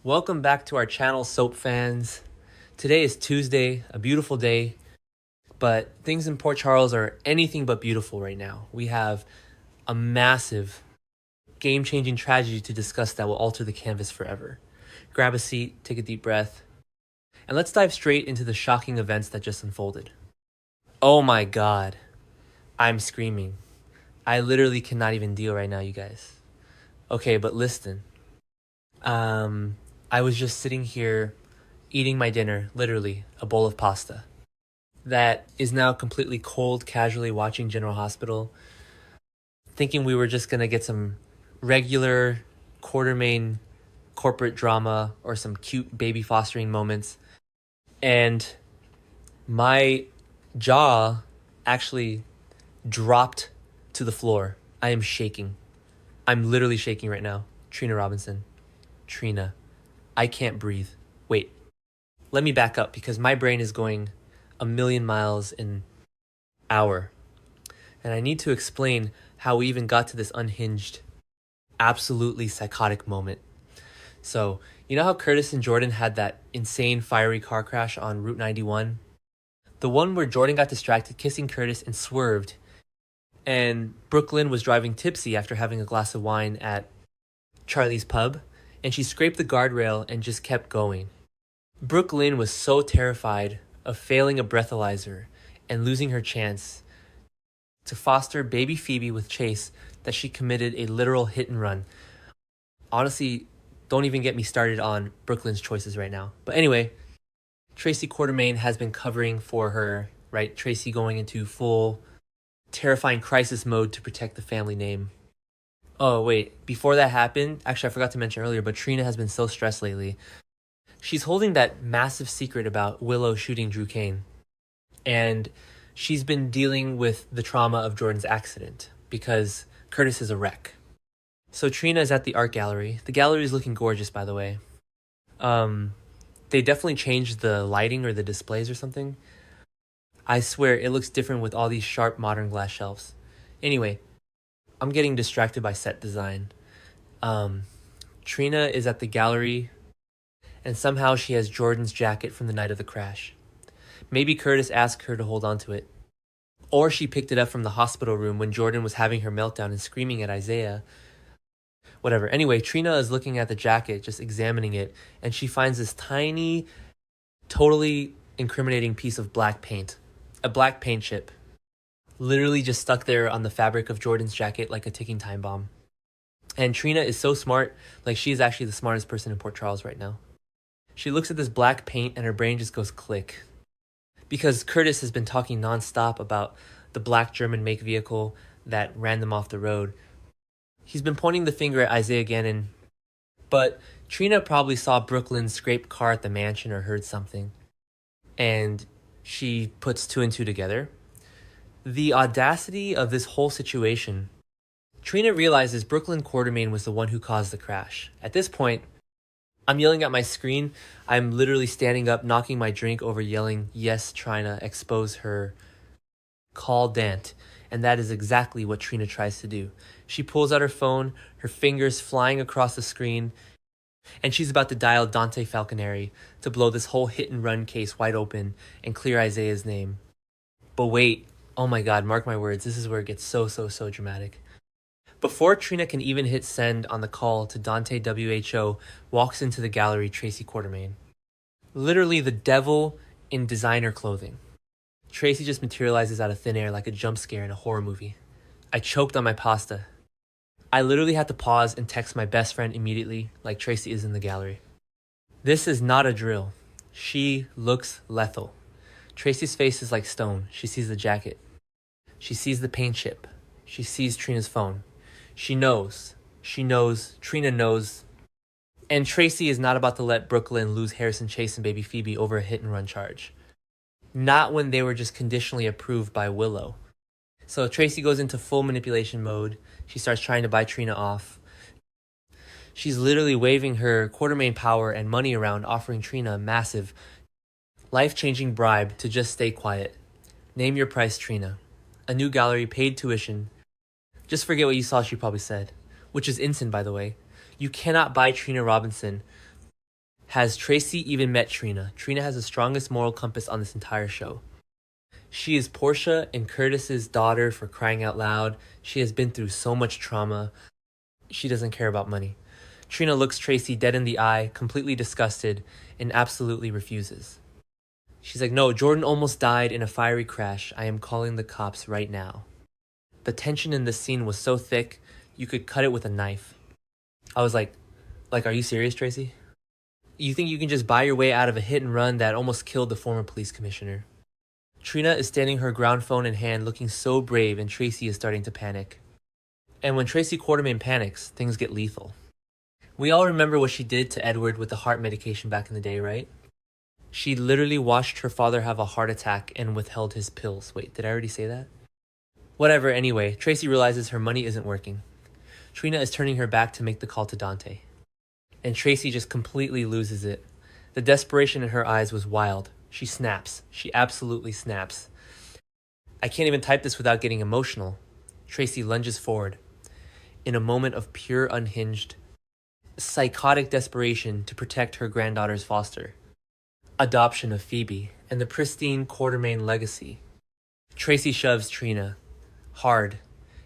Welcome back to our channel, soap fans. Today is Tuesday, a beautiful day, but things in Port Charles are anything but beautiful right now. We have a massive, game-changing tragedy to discuss that will alter the canvas forever. Grab a seat, take a deep breath, and let's dive straight into the shocking events that just unfolded. Oh my god, I'm screaming. I literally cannot even deal right now, you guys. Okay, but listen. I was just sitting here eating my dinner, literally, a bowl of pasta that is now completely cold, casually watching General Hospital, thinking we were just gonna get some regular Quartermain corporate drama or some cute baby fostering moments. And my jaw actually dropped to the floor. I am shaking. I'm literally shaking right now. Trina Robinson. Trina. I can't breathe. Wait, let me back up because my brain is going a million miles an hour. And I need to explain how we even got to this unhinged, absolutely psychotic moment. So, you know how Curtis and Jordan had that insane fiery car crash on Route 91? The one where Jordan got distracted kissing Curtis and swerved, and Brooklyn was driving tipsy after having a glass of wine at Charlie's pub, and she scraped the guardrail and just kept going. Brooklyn was so terrified of failing a breathalyzer and losing her chance to foster baby Phoebe with Chase that she committed a literal hit and run. Honestly, don't even get me started on Brooklyn's choices right now. But anyway, Tracy Quartermain has been covering for her, right? Tracy going into full terrifying crisis mode to protect the family name. Oh, wait, before that happened, actually, I forgot to mention earlier, but Trina has been so stressed lately. She's holding that massive secret about Willow shooting Drew Kane. And she's been dealing with the trauma of Jordan's accident because Curtis is a wreck. So Trina is at the art gallery. The gallery is looking gorgeous, by the way. They definitely changed the lighting or the displays or something. I swear it looks different with all these sharp modern glass shelves. Anyway, I'm getting distracted by set design. Trina is at the gallery, and somehow she has Jordan's jacket from the night of the crash. Maybe Curtis asked her to hold on to it. Or she picked it up from the hospital room when Jordan was having her meltdown and screaming at Isaiah. Whatever. Anyway, Trina is looking at the jacket, just examining it, and she finds this tiny, totally incriminating piece of black paint. A black paint chip. Literally just stuck there on the fabric of Jordan's jacket like a ticking time bomb. And Trina is so smart, like she's actually the smartest person in Port Charles right now. She looks at this black paint and her brain just goes click. Because Curtis has been talking nonstop about the black German make vehicle that ran them off the road. He's been pointing the finger at Isaiah Gannon, but Trina probably saw Brooklyn's scraped car at the mansion or heard something, and she puts two and two together. The audacity of this whole situation. Trina realizes Brooklyn Quartermain was the one who caused the crash. At this point, I'm yelling at my screen. I'm literally standing up, knocking my drink over, yelling, "Yes, Trina, expose her. Call Dant." And that is exactly what Trina tries to do. She pulls out her phone, her fingers flying across the screen, and she's about to dial Dante Falconeri to blow this whole hit and run case wide open and clear Isaiah's name. But wait, oh my god, mark my words, this is where it gets so dramatic. Before Trina can even hit send on the call to Dante WHO, walks into the gallery Tracy Quartermain. Literally the devil in designer clothing. Tracy just materializes out of thin air like a jump scare in a horror movie. I choked on my pasta. I literally had to pause and text my best friend immediately, like Tracy is in the gallery. This is not a drill. She looks lethal. Tracy's face is like stone. She sees the jacket. She sees the paint chip. She sees Trina's phone. She knows. Trina knows. And Tracy is not about to let Brooklyn lose Harrison Chase and baby Phoebe over a hit and run charge. Not when they were just conditionally approved by Willow. So Tracy goes into full manipulation mode. She starts trying to buy Trina off. She's literally waving her Quartermain power and money around, offering Trina a massive, life-changing bribe to just stay quiet. Name your price, Trina. A new gallery, paid tuition. Just forget what you saw, she probably said. Which is instant, by the way. You cannot buy Trina Robinson Has Tracy even met Trina? Trina has the strongest moral compass on this entire show. She is Portia and Curtis's daughter, for crying out loud. She has been through so much trauma. She doesn't care about money. Trina looks Tracy dead in the eye, completely disgusted, and absolutely refuses. She's like, no, Jordan almost died in a fiery crash. I am calling the cops right now. The tension in this scene was so thick, you could cut it with a knife. I was like, are you serious, Tracy? You think you can just buy your way out of a hit and run that almost killed the former police commissioner? Trina is standing her ground phone in hand, looking so brave, and Tracy is starting to panic. And when Tracy Quartermain panics, things get lethal. We all remember what she did to Edward with the heart medication back in the day, right? She literally watched her father have a heart attack and withheld his pills. Wait, did I already say that? Whatever, anyway, Tracy realizes her money isn't working. Trina is turning her back to make the call to Dante. And Tracy just completely loses it. The desperation in her eyes was wild. She snaps. She absolutely snaps. I can't even type this without getting emotional. Tracy lunges forward. In a moment of pure unhinged, psychotic desperation to protect her granddaughter's foster, adoption of Phoebe, and the pristine Quartermain legacy. Tracy shoves Trina. Hard.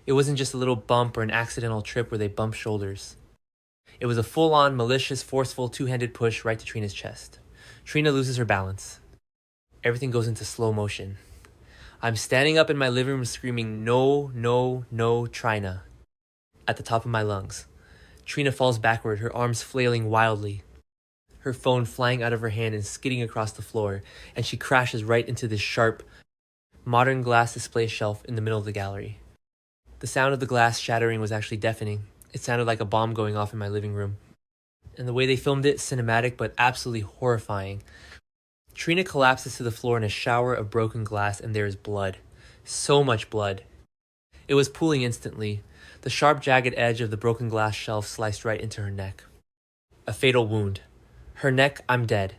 It wasn't just a little bump or an accidental trip where they bumped shoulders. It was a full-on, malicious, forceful, two-handed push right to Trina's chest. Trina loses her balance. Everything goes into slow motion. I'm standing up in my living room screaming, no, no, no, Trina, at the top of my lungs. Trina falls backward, her arms flailing wildly, her phone flying out of her hand and skidding across the floor, and she crashes right into this sharp, modern glass display shelf in the middle of the gallery. The sound of the glass shattering was actually deafening. It sounded like a bomb going off in my living room. And the way they filmed it, cinematic but absolutely horrifying. Trina collapses to the floor in a shower of broken glass, and there is blood. So much blood. It was pooling instantly. The sharp, jagged edge of the broken glass shelf sliced right into her neck. A fatal wound. Her neck, I'm dead.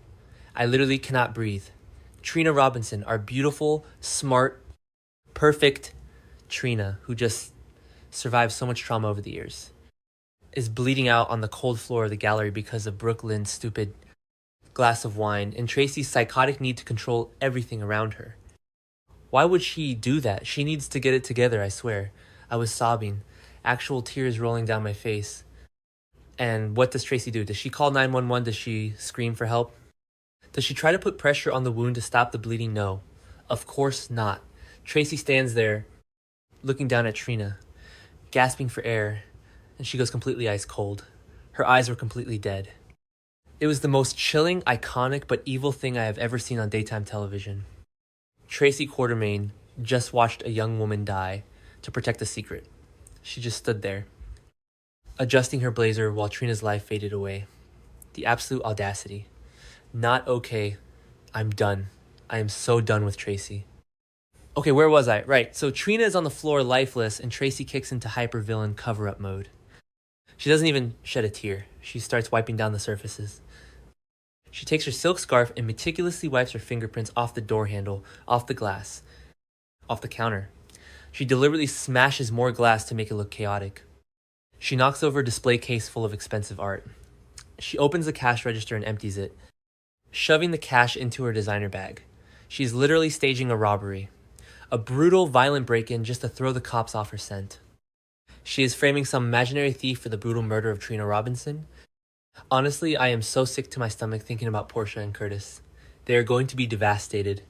I literally cannot breathe. Trina Robinson, our beautiful, smart, perfect Trina, who just survived so much trauma over the years, is bleeding out on the cold floor of the gallery because of Brook Lynn's stupid glass of wine and Tracy's psychotic need to control everything around her. Why would she do that? She needs to get it together, I swear. I was sobbing, actual tears rolling down my face. And what does Tracy do? Does she call 911? Does she scream for help? Does she try to put pressure on the wound to stop the bleeding? No. Of course not. Tracy stands there, looking down at Trina, gasping for air, and she goes completely ice cold. Her eyes were completely dead. It was the most chilling, iconic, but evil thing I have ever seen on daytime television. Tracy Quartermain just watched a young woman die to protect a secret. She just stood there, adjusting her blazer while Trina's life faded away. The absolute audacity. Not okay. I'm done. I am so done with Tracy. Okay, where was I? Right, so Trina is on the floor lifeless and Tracy kicks into hypervillain cover-up mode. She doesn't even shed a tear. She starts wiping down the surfaces. She takes her silk scarf and meticulously wipes her fingerprints off the door handle, off the glass, off the counter. She deliberately smashes more glass to make it look chaotic. She knocks over a display case full of expensive art. She opens the cash register and empties it, shoving the cash into her designer bag. She's literally staging a robbery. A brutal, violent break-in just to throw the cops off her scent. She is framing some imaginary thief for the brutal murder of Trina Robinson. Honestly, I am so sick to my stomach thinking about Portia and Curtis. They are going to be devastated.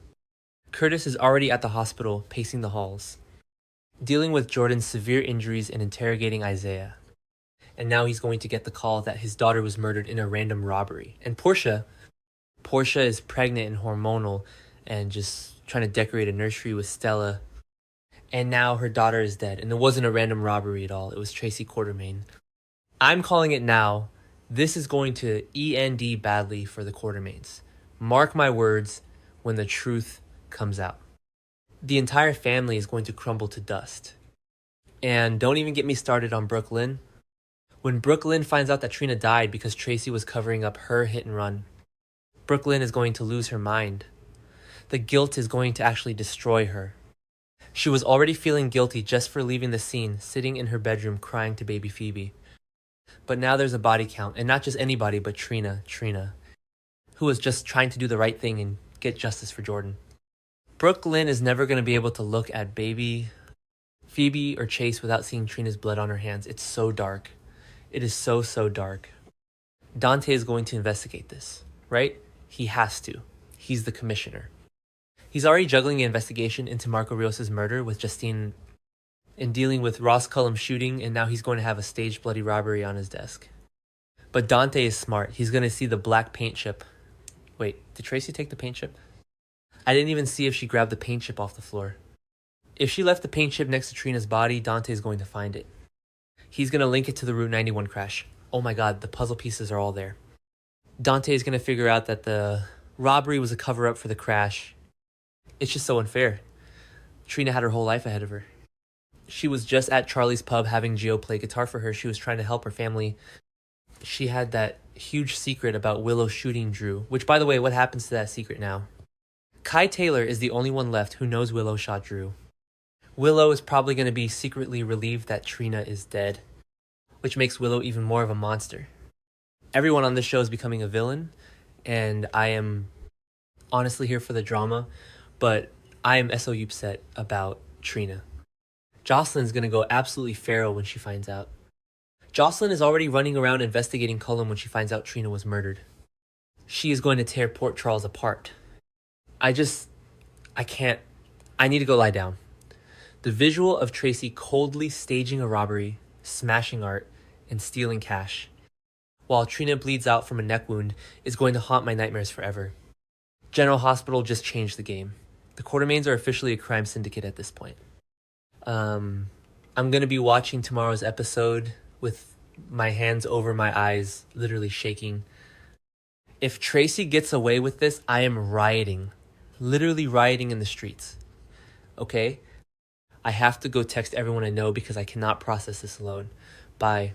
Curtis is already at the hospital, pacing the halls, dealing with Jordan's severe injuries and interrogating Isaiah. And now he's going to get the call that his daughter was murdered in a random robbery. And Portia is pregnant and hormonal and just trying to decorate a nursery with Stella. And now her daughter is dead. And it wasn't a random robbery at all. It was Tracy Quartermain. I'm calling it now. This is going to end badly for the Quartermains. Mark my words when the truth comes out. The entire family is going to crumble to dust. And don't even get me started on Brook Lynn. When Brook Lynn finds out that Trina died because Tracy was covering up her hit and run, Brook Lynn is going to lose her mind. The guilt is going to actually destroy her. She was already feeling guilty just for leaving the scene, sitting in her bedroom crying to baby Phoebe. But now there's a body count, and not just anybody, but Trina. who was just trying to do the right thing and get justice for Jordan. Brook Lynn is never going to be able to look at baby Phoebe or Chase without seeing Trina's blood on her hands. It's so dark. It is so, so dark. Dante is going to investigate this, right? He has to. He's the commissioner. He's already juggling an investigation into Marco Rios' murder with Justine and dealing with Ross Cullum's shooting, and now he's going to have a staged bloody robbery on his desk. But Dante is smart. He's going to see the black paint chip. Wait, did Tracy take the paint chip? I didn't even see if she grabbed the paint chip off the floor. If she left the paint chip next to Trina's body, Dante is going to find it. He's going to link it to the Route 91 crash. Oh my god, the puzzle pieces are all there. Dante is going to figure out that the robbery was a cover-up for the crash. It's just so unfair. Trina had her whole life ahead of her. She was just at Charlie's pub having Gio play guitar for her. She was trying to help her family. She had that huge secret about Willow shooting Drew, which, by the way, what happens to that secret now? Kai Taylor is the only one left who knows Willow shot Drew. Willow is probably going to be secretly relieved that Trina is dead, which makes Willow even more of a monster. Everyone on this show is becoming a villain, and I am honestly here for the drama, but I am so upset about Trina. Jocelyn's going to go absolutely feral when she finds out. Jocelyn is already running around investigating Cullum when she finds out Trina was murdered. She is going to tear Port Charles apart. I can't. I need to go lie down. The visual of Tracy coldly staging a robbery, smashing art, and stealing cash, while Trina bleeds out from a neck wound, is going to haunt my nightmares forever. General Hospital just changed the game. The Quartermains are officially a crime syndicate at this point. I'm going to be watching tomorrow's episode with my hands over my eyes, literally shaking. If Tracy gets away with this, I am rioting. Literally rioting in the streets. Okay? I have to go text everyone I know because I cannot process this alone. Bye.